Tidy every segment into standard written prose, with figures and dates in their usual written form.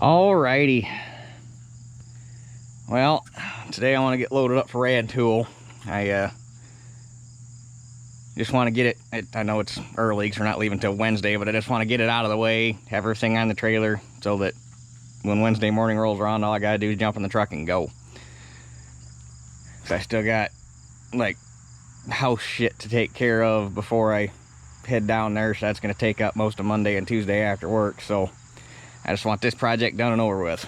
Alrighty. Well, today I want to get loaded up for rad tool. I just want to get it, I know it's early because we're not leaving till Wednesday, but I just want to get it out of the way, have everything on the trailer so that when Wednesday morning rolls around, all I gotta do is jump in the truck and go. So I still got like house shit to take care of before I head down there, so that's going to take up most of Monday and Tuesday after work. So I just want this project done and over with.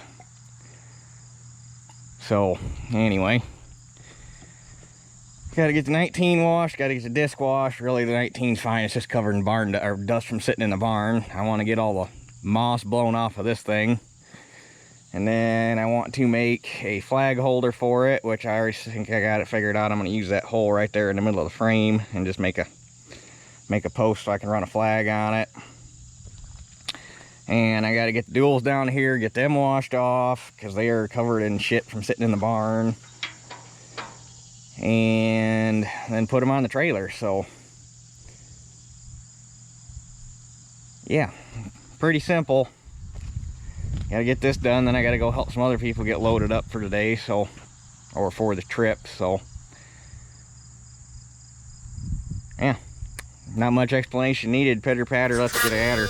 So anyway, got to get the 19 washed, got to get the disc washed. Really the 19's fine, it's just covered in barn or dust from sitting in the barn. I want to get all the moss blown off of this thing, and then I want to make a flag holder for it, which I already think I got it figured out. I'm going to use that hole right there in the middle of the frame and just make a post so I can run a flag on it. And I got to get the duals down here, get them washed off because they are covered in shit from sitting in the barn, and then put them on the trailer. So yeah, pretty simple. Gotta get this done, then I gotta go help some other people get loaded up for today, so, or for the trip. So yeah, not much explanation needed. Pitter patter, let's get at her.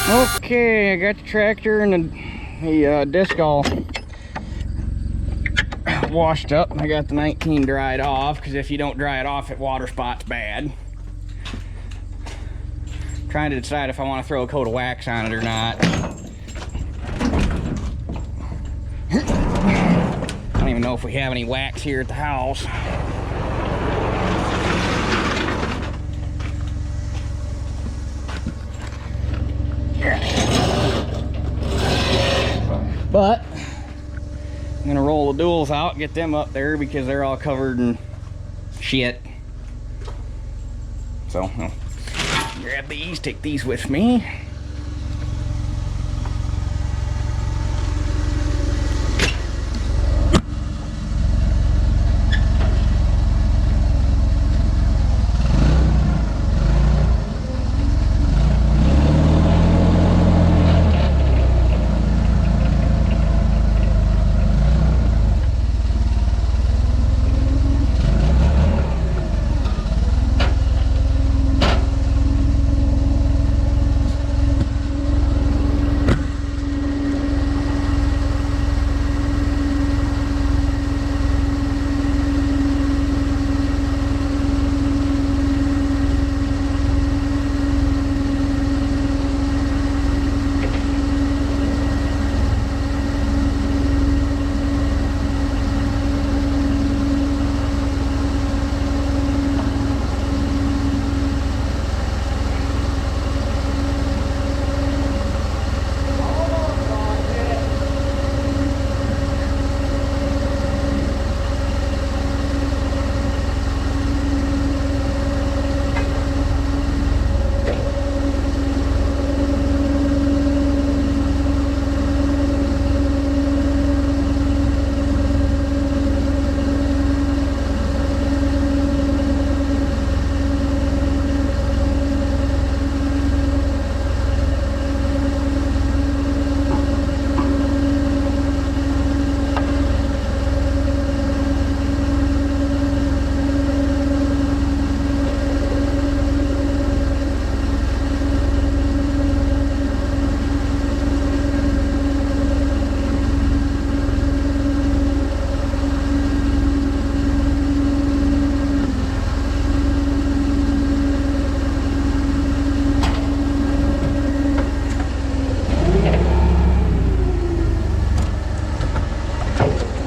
Okay, I got the tractor and the disc all washed up. I got the 19 dried off, because if you don't dry it off, it water spots bad. I'm trying to decide if I want to throw a coat of wax on it or not. I don't even know if we have any wax here at the house. But I'm gonna roll the duals out, get them up there because they're all covered in shit. So I'll grab these, take these with me.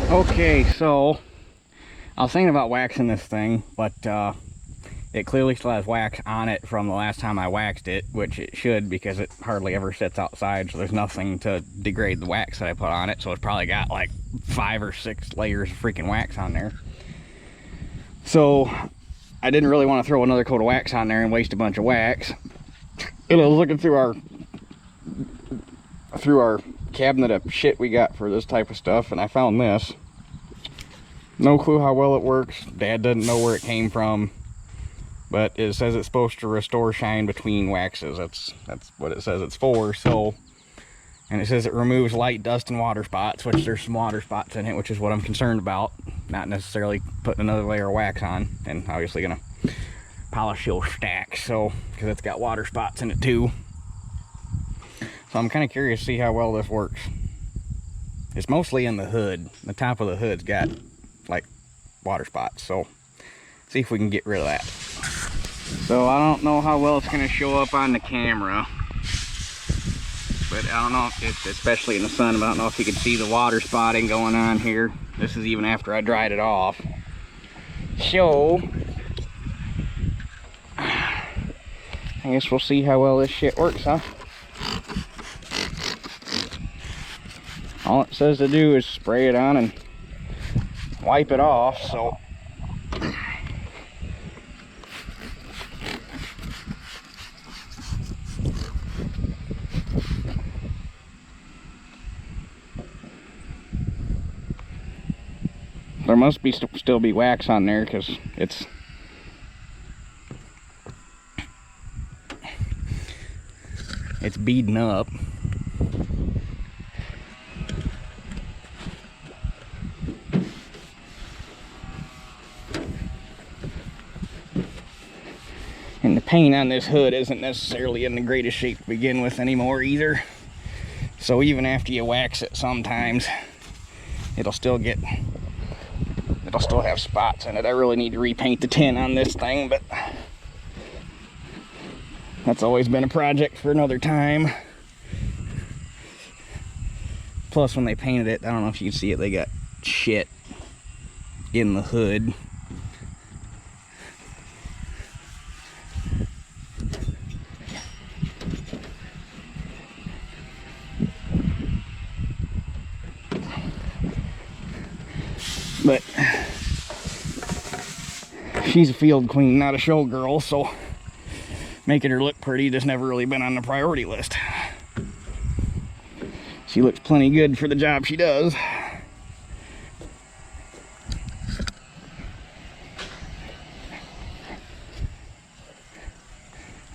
Okay, so I was thinking about waxing this thing, but it clearly still has wax on it from the last time I waxed it, which it should, because it hardly ever sits outside, so there's nothing to degrade the wax that I put on it. So it's probably got like 5 or 6 layers of freaking wax on there. So I didn't really want to throw another coat of wax on there and waste a bunch of wax. And I was looking through our cabinet of shit we got for this type of stuff, and I found this. No clue how well it works. Dad doesn't know where it came from, but it says it's supposed to restore shine between waxes. That's what it says it's for. So, and it says it removes light, dust, and water spots, which there's some water spots in it, which is what I'm concerned about. Not necessarily putting another layer of wax on, and obviously gonna polish those stacks, so, because it's got water spots in it too. So I'm kind of curious to see how well this works. It's mostly in the hood. The top of the hood's got like water spots, so see if we can get rid of that. So I don't know how well it's going to show up on the camera, but I don't know if, especially in the sun, but I don't know if you can see the water spotting going on here. This is even after I dried it off. So I guess we'll see how well this shit works, huh? All it says to do is spray it on and wipe it off, so there must be still be wax on there, because it's beading up. And the paint on this hood isn't necessarily in the greatest shape to begin with anymore either. So even after you wax it, sometimes it'll still have spots in it. I really need to repaint the tin on this thing, but that's always been a project for another time. Plus, when they painted it, I don't know if you can see it, they got shit in the hood. But she's a field queen, not a show girl, so making her look pretty just never really been on the priority list. She looks plenty good for the job she does.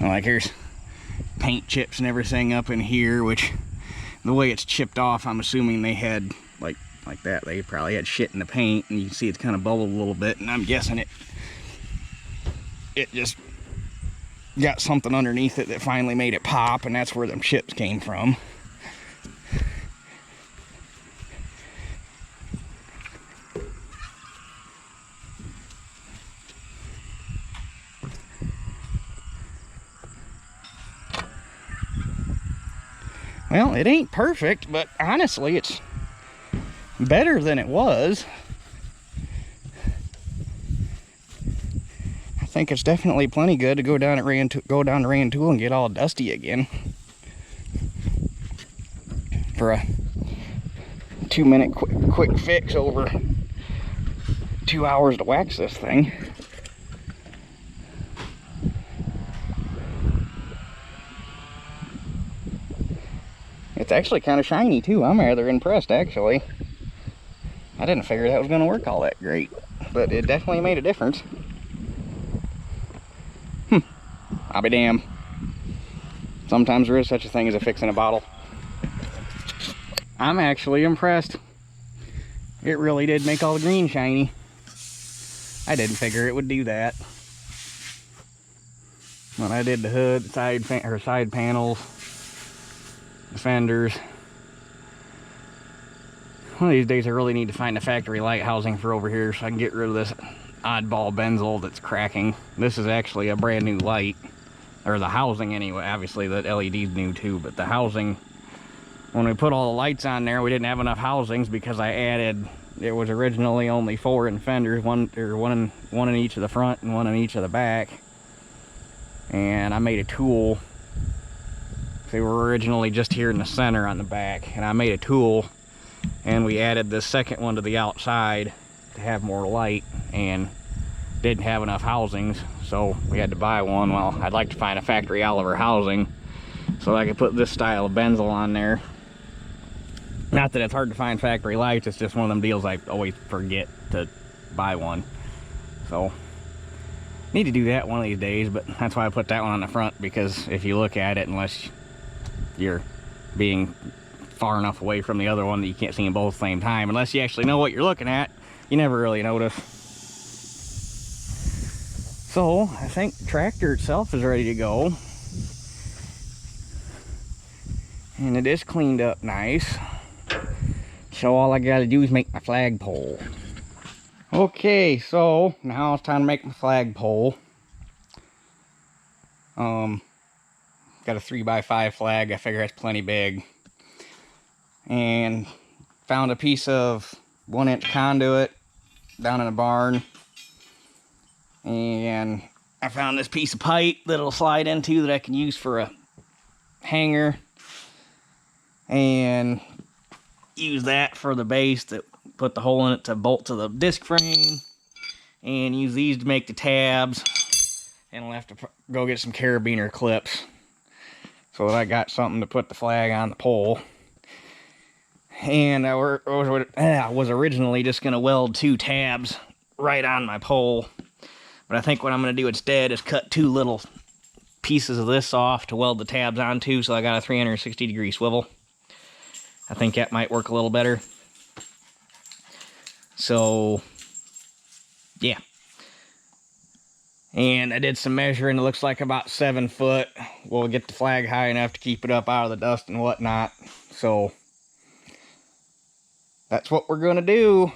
Like, here's paint chips and everything up in here, which the way it's chipped off, I'm assuming they had like that. They probably had shit in the paint, and you can see it's kind of bubbled a little bit, and I'm guessing it just got something underneath it that finally made it pop, and that's where them chips came from. Well, it ain't perfect, but honestly, it's better than it was. I think it's definitely plenty good to go down to Rantoul and get all dusty again for a 2-minute quick fix over 2 hours to wax this thing. It's actually kind of shiny too. I'm rather impressed, actually. I didn't figure that was going to work all that great, but it definitely made a difference. I'll be damned. Sometimes there is such a thing as a fix in a bottle. I'm actually impressed. It really did make all the green shiny. I didn't figure it would do that. When I did the hood, side panels, the fenders. One of these days I really need to find a factory light housing for over here so I can get rid of this oddball Benzel that's cracking. This is actually a brand new light, or the housing anyway. Obviously the LED's new too, but the housing, when we put all the lights on there, we didn't have enough housings because I added There was originally only 4 in fenders, one in each of the front and one in each of the back. And I made a tool. They were originally just here in the center on the back, and I made a tool, and we added this second one to the outside to have more light, and didn't have enough housings, so we had to buy one. Well, I'd like to find a factory Oliver housing so I could put this style of benzel on there. Not that it's hard to find factory lights, it's just one of them deals I always forget to buy one. So, need to do that one of these days, but that's why I put that one on the front, because if you look at it, unless you're being far enough away from the other one that you can't see them both at the same time, unless you actually know what you're looking at, you never really notice. So, I think the tractor itself is ready to go. And it is cleaned up nice. So all I gotta do is make my flagpole. Okay, so now it's time to make my flagpole. Got a 3x5 flag. I figure that's plenty big. And found a piece of 1-inch conduit down in the barn. And I found this piece of pipe that it'll slide into that I can use for a hanger. And use that for the base, that put the hole in it to bolt to the disc frame, and use these to make the tabs. And I'll have to go get some carabiner clips so that I got something to put the flag on the pole. And I was originally just going to weld 2 tabs right on my pole, but I think what I'm going to do instead is cut 2 little pieces of this off to weld the tabs onto, so I got a 360-degree swivel. I think that might work a little better. So, yeah. And I did some measuring. It looks like about 7 foot. We'll get the flag high enough to keep it up out of the dust and whatnot. So, that's what we're going to do.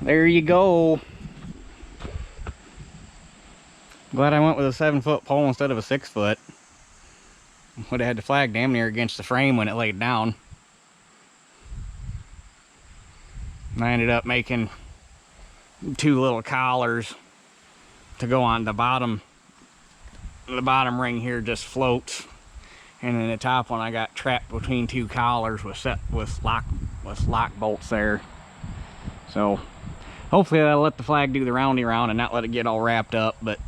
There you go. Glad I went with a 7-foot pole instead of a 6-foot. Would have had the flag damn near against the frame when it laid down. And I ended up making 2 little collars to go on the bottom. The bottom ring here just floats, and then the top one I got trapped between 2 collars with lock bolts there. So hopefully that'll let the flag do the roundy round and not let it get all wrapped up, but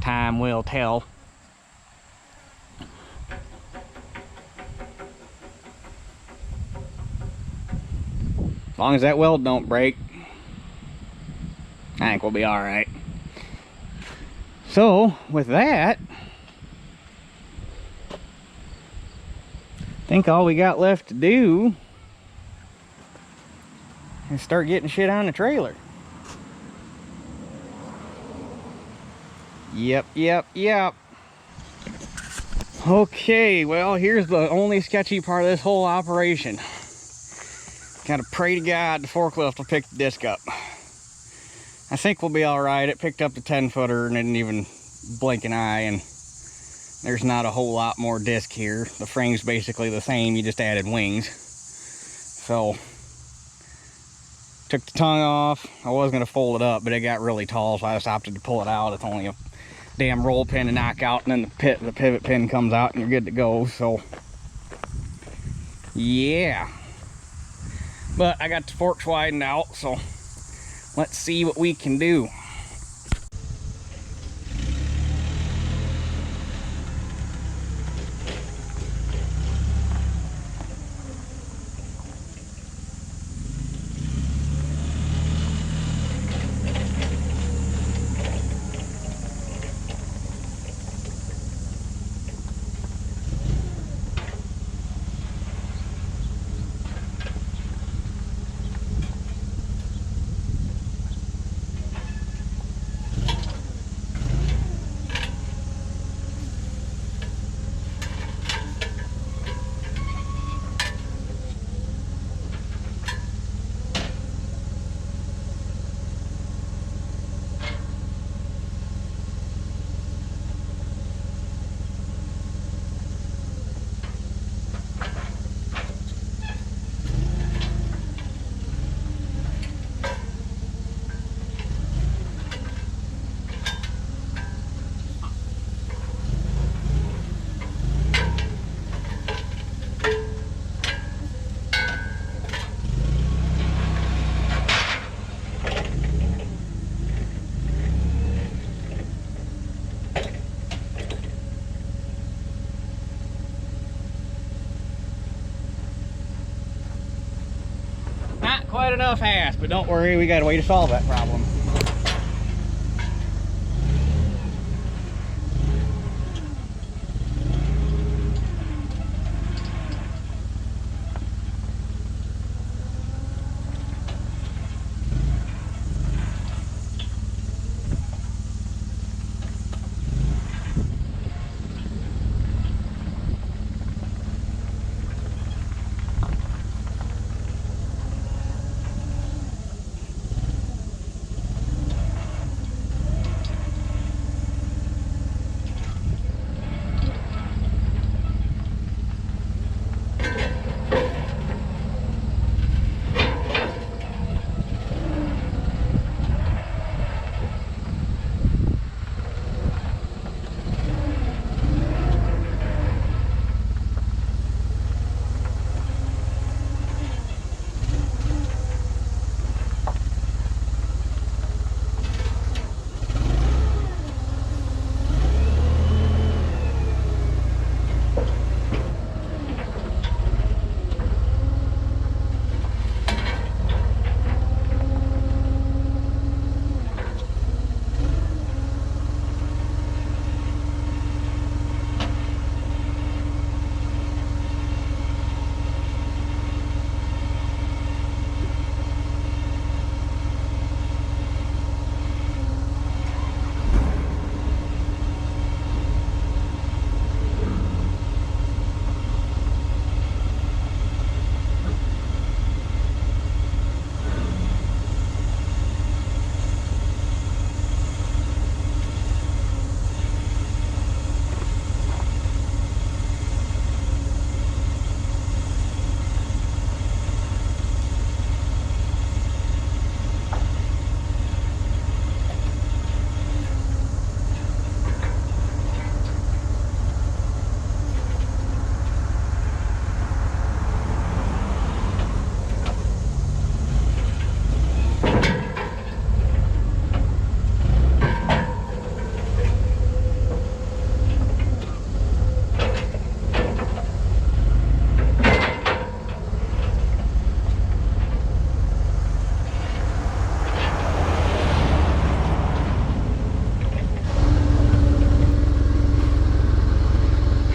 time will tell. As long as that weld don't break, I think we'll be alright. So, with that, I think all we got left to do is start getting shit on the trailer. Yep. Okay, well, here's the only sketchy part of this whole operation. Gotta pray to God the forklift will pick the disc up. I think we'll be all right. It picked up the 10-footer and didn't even blink an eye, and there's not a whole lot more disc here. The frame's basically the same, you just added wings. So, took the tongue off. I was gonna fold it up, but it got really tall, so I just opted to pull it out. It's only a damn roll pin to knock out, and then the pivot pin comes out and you're good to go. So, yeah. But I got the forks widened out, so let's see what we can do. Not quite enough ass, but don't worry, we got a way to solve that problem.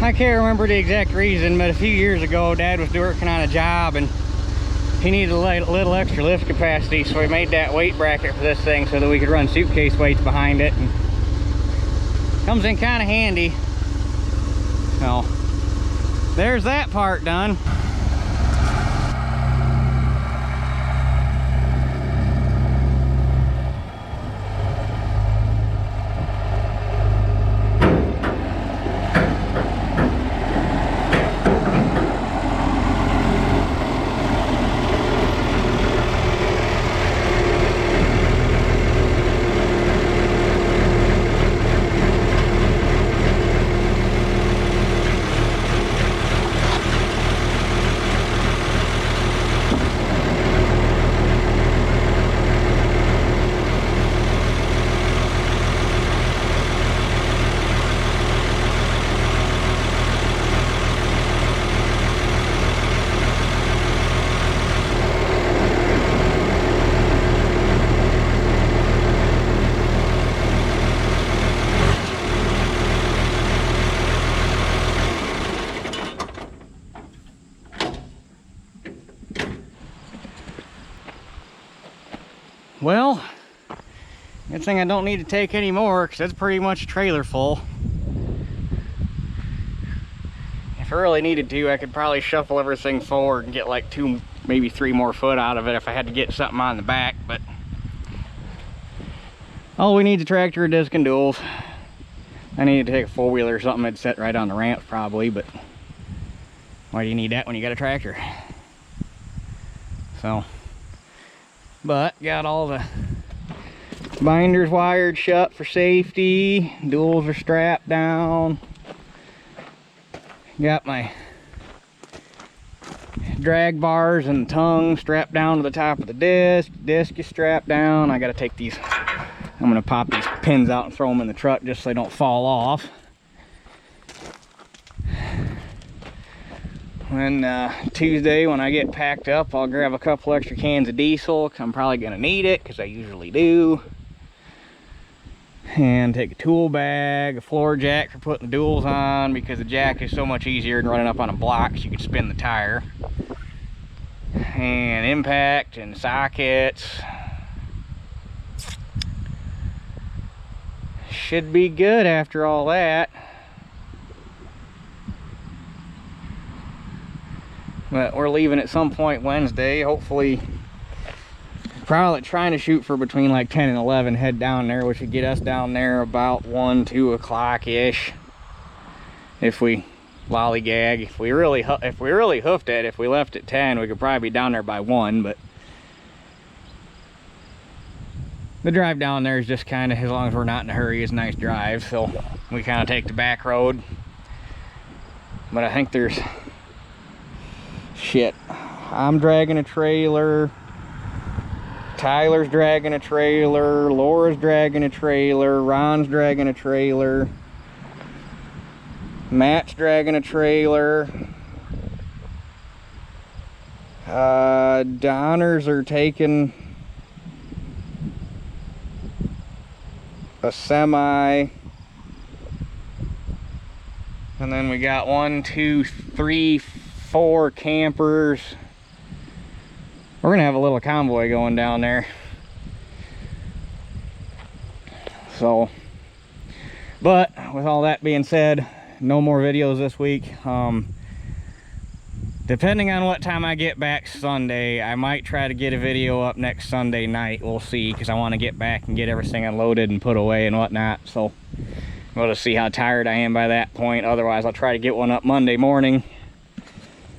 I can't remember the exact reason, but a few years ago, Dad was working on a job and he needed a little extra lift capacity, so we made that weight bracket for this thing so that we could run suitcase weights behind it. And comes in kind of handy. So, there's that part done. Well, good thing I don't need to take any more, because that's pretty much a trailer full. If I really needed to, I could probably shuffle everything forward and get like 2, maybe 3 more foot out of it if I had to get something on the back, but all we need is a tractor, a disc, and duals. I need to take a 4-wheeler or something that'd sit right on the ramp probably, but why do you need that when you got a tractor? So, but got all the binders wired shut for safety. Duals are strapped down. Got my drag bars and tongue strapped down to the top of the disc. Disc is strapped down. I gotta take these, I'm gonna pop these pins out and throw them in the truck just so they don't fall off. When Tuesday, when I get packed up, I'll grab a couple extra cans of diesel, 'cause I'm probably gonna need it, because I usually do. And take a tool bag, a floor jack for putting the duals on, because the jack is so much easier than running up on a block, so you can spin the tire. And impact and sockets. Should be good after all that. But we're leaving at some point Wednesday, hopefully. Probably trying to shoot for between like 10 and 11, head down there, which would get us down there about 1, 2 o'clock-ish. If we lollygag, if we really hoofed it, if we left at 10, we could probably be down there by 1, but the drive down there is just kind of, as long as we're not in a hurry, is a nice drive, so we kind of take the back road. But I think there's shit. I'm dragging a trailer. Tyler's dragging a trailer. Laura's dragging a trailer. Ron's dragging a trailer. Matt's dragging a trailer. Donners are taking a semi. And then we got 1, 2, 3, 4 campers. We're gonna have a little convoy going down there. So, but with all that being said, no more videos this week. Depending on what time I get back Sunday, I might try to get a video up next Sunday night. We'll see, because I want to get back and get everything unloaded and put away and whatnot. So we'll just see how tired I am by that point. Otherwise, I'll try to get one up Monday morning.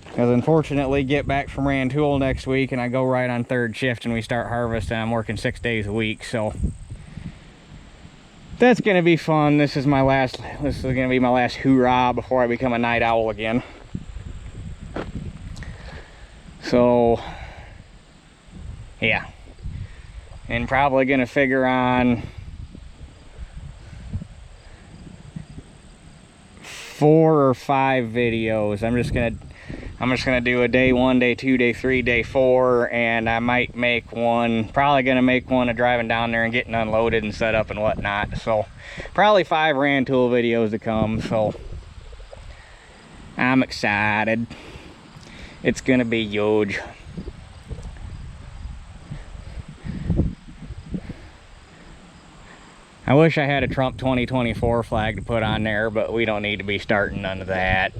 Because unfortunately, get back from Rantoul next week and I go right on 3rd shift and we start harvest, and I'm working 6 days a week. So that's gonna be fun. This is gonna be my last hoorah before I become a night owl again. So yeah, and probably gonna figure on 4 or 5 videos. I'm just gonna do a day 1, day 2, day 3, day 4, and I might make one, probably gonna make one of driving down there and getting unloaded and set up and whatnot. So probably 5 Rantoul videos to come. So I'm excited. It's gonna be huge. I wish I had a Trump 2024 flag to put on there, but we don't need to be starting none of that.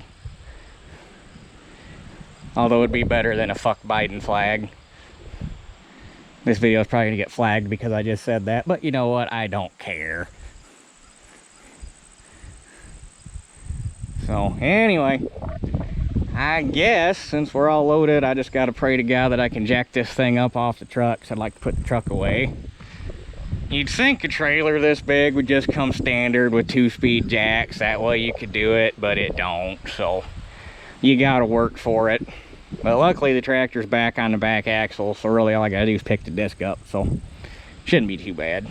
Although it'd be better than a fuck Biden flag. This video is probably gonna get flagged because I just said that, but you know what? I don't care. So anyway, I guess since we're all loaded, I just gotta pray to God that I can jack this thing up off the truck, so I'd like to put the truck away. You'd think a trailer this big would just come standard with 2-speed jacks. That way you could do it, but it don't. So you gotta work for it. But luckily the tractor's back on the back axle, so really all I gotta do is pick the disc up. So shouldn't be too bad.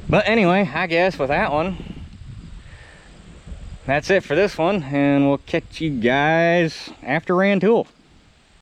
But anyway, I guess with that one, that's it for this one, and we'll catch you guys after Rantoul.